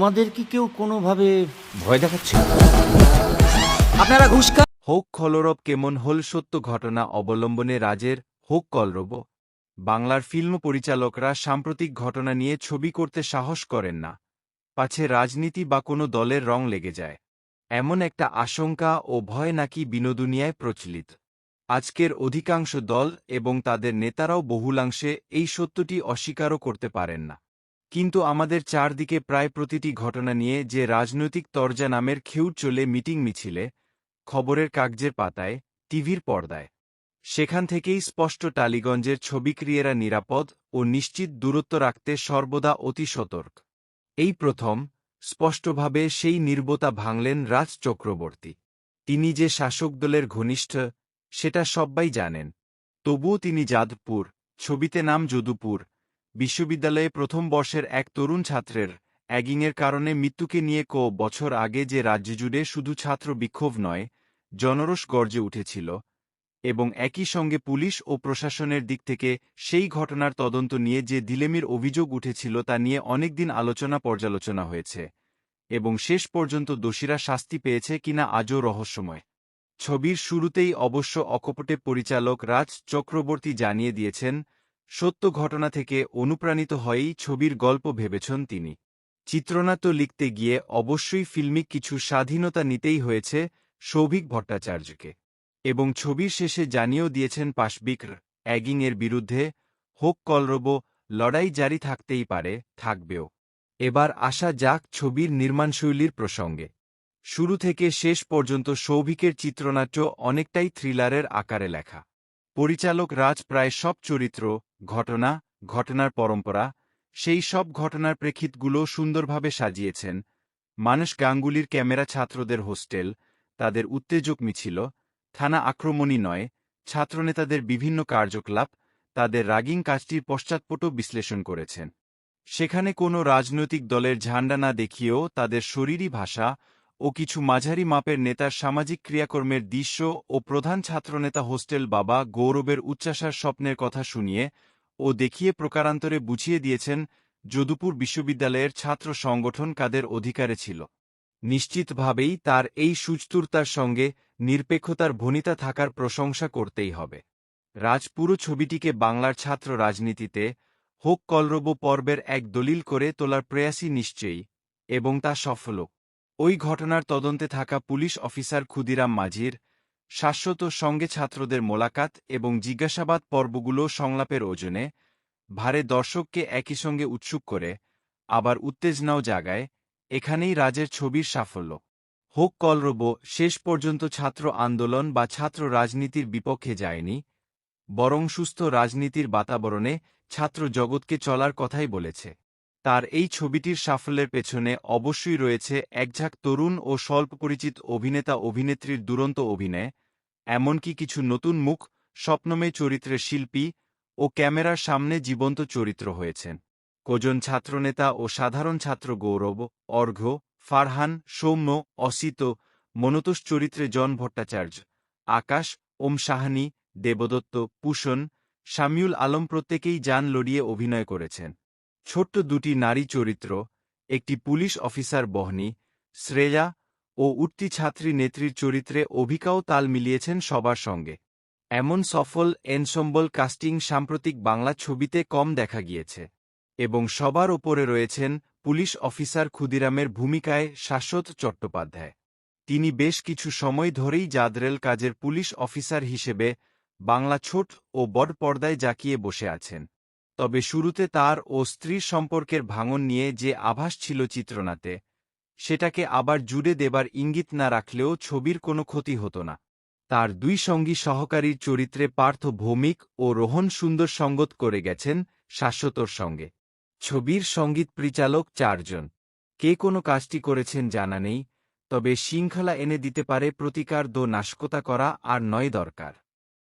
তোমাদের কি কেউ কোনোভাবে ভয় দেখাচ্ছে? আপনারা ঘুষ খান। হোক কলরব কেমন হল সত্য ঘটনা অবলম্বনে রাজের হোক কলরব। বাংলার ফিল্ম পরিচালকরা সাম্প্রতিক ঘটনা নিয়ে ছবি করতে সাহস করেন না, পাছে রাজনীতি বা কোনো দলের রং লেগে যায়। এমন একটা আশঙ্কা ও ভয় নাকি বিনোদুনিয়ায় প্রচলিত। আজকের অধিকাংশ দল এবং তাদের নেতারাও বহুলাংশে এই সত্যটি অস্বীকারও করতে পারেন না। কিন্তু আমাদের চারদিকে প্রায় প্রতিটি ঘটনা নিয়ে যে রাজনৈতিক তরজা নামের খেউট চলে মিটিং মিছিলে, খবরের কাগজের পাতায়, টিভির পর্দায়, সেখান থেকেই স্পষ্ট টালিগঞ্জের ছবিক্রিয়েরা নিরাপদ ও নিশ্চিত দূরত্ব রাখতে সর্বদা অতি সতর্ক। এই প্রথম স্পষ্টভাবে সেই নির্বতা ভাঙলেন রাজ চক্রবর্তী। তিনি যে শাসক দলের ঘনিষ্ঠ সেটা সব্বাই জানেন, তবুও তিনি যাদবপুর, ছবিতে নাম যদুপুর, বিশ্ববিদ্যালয়ে প্রথম বর্ষের এক তরুণ ছাত্রের অ্যাগিংয়ের কারণে মৃত্যুকে নিয়ে বছর আগে যে রাজ্যজুড়ে শুধু ছাত্র বিক্ষোভ নয়, জনরোষ গর্জে উঠেছিল, এবং একই সঙ্গে পুলিশ ও প্রশাসনের দিক থেকে সেই ঘটনার তদন্ত নিয়ে যে দিলেমির অভিযোগ উঠেছিল তা নিয়ে অনেকদিন আলোচনা পর্যালোচনা হয়েছে, এবং শেষ পর্যন্ত দোষীরা শাস্তি পেয়েছে কিনা আজও রহস্যময়। ছবির শুরুতেই অবশ্য অকপটে পরিচালক রাজ চক্রবর্তী জানিয়ে দিয়েছেন, সত্য ঘটনা থেকে অনুপ্রাণিত হয়েই ছবির গল্প ভেবেছেন তিনি। চিত্রনাট্য লিখতে গিয়ে অবশ্যই ফিল্মিক কিছু স্বাধীনতা নিতেই হয়েছে সৌভিক ভট্টাচার্যকে, এবং ছবির শেষে জানিয়েও দিয়েছেন পাশবিক অ্যাগিংয়ের বিরুদ্ধে হোক কলরব লড়াই জারি থাকতেই পারে, থাকবেও। এবার আসা যাক ছবির নির্মাণশৈলীর প্রসঙ্গে। শুরু থেকে শেষ পর্যন্ত সৌভিকের চিত্রনাট্য অনেকটাই থ্রিলারের আকারে লেখা। পরিচালক রাজ প্রায় সব চরিত্র, ঘটনা, ঘটনার পরম্পরা, সেই সব ঘটনার প্রেক্ষিতগুলো সুন্দরভাবে সাজিয়েছেন। মানস গাঙ্গুলির ক্যামেরা ছাত্রদের হোস্টেল, তাদের উত্তেজক মিছিল, থানা আক্রমণই নয়, ছাত্রনেতাদের বিভিন্ন কার্যকলাপ, তাদের রাগিং কাজটির পশ্চাৎপটও বিশ্লেষণ করেছেন। সেখানে কোনো রাজনৈতিক দলের ঝান্ডা না দেখিয়েও তাদের শরীরী ভাষা ও কিছু মাঝারি মাপের নেতার সামাজিক ক্রিয়াকর্মের দৃশ্য ও প্রধান ছাত্রনেতা হোস্টেল বাবা গৌরবের উচ্চাশার স্বপ্নের কথা শুনিয়ে ও দেখিয়ে প্রকারান্তরে বুঝিয়ে দিয়েছেন যদুপুর বিশ্ববিদ্যালয়ের ছাত্র সংগঠন কাদের অধিকারে ছিল। নিশ্চিতভাবেই তার এই সুচতুরতার সঙ্গে নিরপেক্ষতার ভনিতা থাকার প্রশংসা করতেই হবে। রাজ পুরো ছবিটিকে বাংলার ছাত্র রাজনীতিতে হোক কলরব পর্বের এক দলিল করে তোলার প্রয়াসই নিশ্চয়ই, এবং তা সফল। ওই ঘটনার তদন্তে থাকা পুলিশ অফিসার ক্ষুদিরাম মাঝির শাশ্বত সঙ্গে ছাত্রদের মোলাকাত এবং জিজ্ঞাসাবাদ পর্বগুলো সংলাপের ওজনে ভারে দর্শককে একই সঙ্গে উৎসুক করে, আবার উত্তেজনাও জাগায়। এখানেই রাজের ছবির সাফল্য। হোক কলরব শেষ পর্যন্ত ছাত্র আন্দোলন বা ছাত্র রাজনীতির বিপক্ষে যায়নি, বরং সুস্থ রাজনীতির বাতাবরণে ছাত্র জগৎকে চলার কথাই বলেছে। তার এই ছবিটির সাফল্যের পেছনে অবশ্যই রয়েছে একঝাঁক তরুণ ও স্বল্প পরিচিত অভিনেতা অভিনেত্রীর দুরন্ত অভিনয়, এমনকি কিছু নতুন মুখ, স্বপ্নময় চরিত্রের শিল্পী ও ক্যামেরার সামনে জীবন্ত চরিত্র হয়েছেন। কজন ছাত্রনেতা ও সাধারণ ছাত্র গৌরব, অর্ঘ্য, ফারহান, সৌম্য, অসিত, মনতোষ চরিত্রে জন ভট্টাচার্য, আকাশ, ওম সাহানি, দেবদত্ত, পূষণ, শামিউল আলম প্রত্যেকেই জান লড়িয়ে অভিনয় করেছেন। ছোট্ট দুটি নারী চরিত্র, একটি পুলিশ অফিসার বহনি, শ্রেয়া, ও উঠতি ছাত্রী নেত্রীর চরিত্রে অভিকাও তাল মিলিয়েছেন সবার সঙ্গে। এমন সফল এনসম্বল কাস্টিং সাম্প্রতিক বাংলা ছবিতে কম দেখা গিয়েছে। এবং সবার ওপরে রয়েছেন পুলিশ অফিসার ক্ষুদিরামের ভূমিকায় শাশ্বত চট্টোপাধ্যায়। তিনি বেশ কিছু সময় ধরেই জাদরেল কাজের পুলিশ অফিসার হিসেবে বাংলা ছোট ও বড় পর্দায় জাঁকিয়ে বসে আছেন। তবে শুরুতে তার ও স্ত্রীর সম্পর্কের ভাঙন নিয়ে যে আভাস ছিল চিত্রনাট্যে, সেটাকে আবার জুড়ে দেবার ইঙ্গিত না রাখলেও ছবির কোনো ক্ষতি হতো না। তার দুই সঙ্গী সহকারীর চরিত্রে পার্থ ভৌমিক ও রোহন সুন্দর সঙ্গত করে গেছেন শাশ্বতর সঙ্গে। ছবির সঙ্গীত পরিচালক 4 জন। কে কোনো কাজটি করেছেন জানা নেই, তবে শৃঙ্খলা এনে দিতে পারে প্রতিকার নাশকতা করা আর নয় দরকার।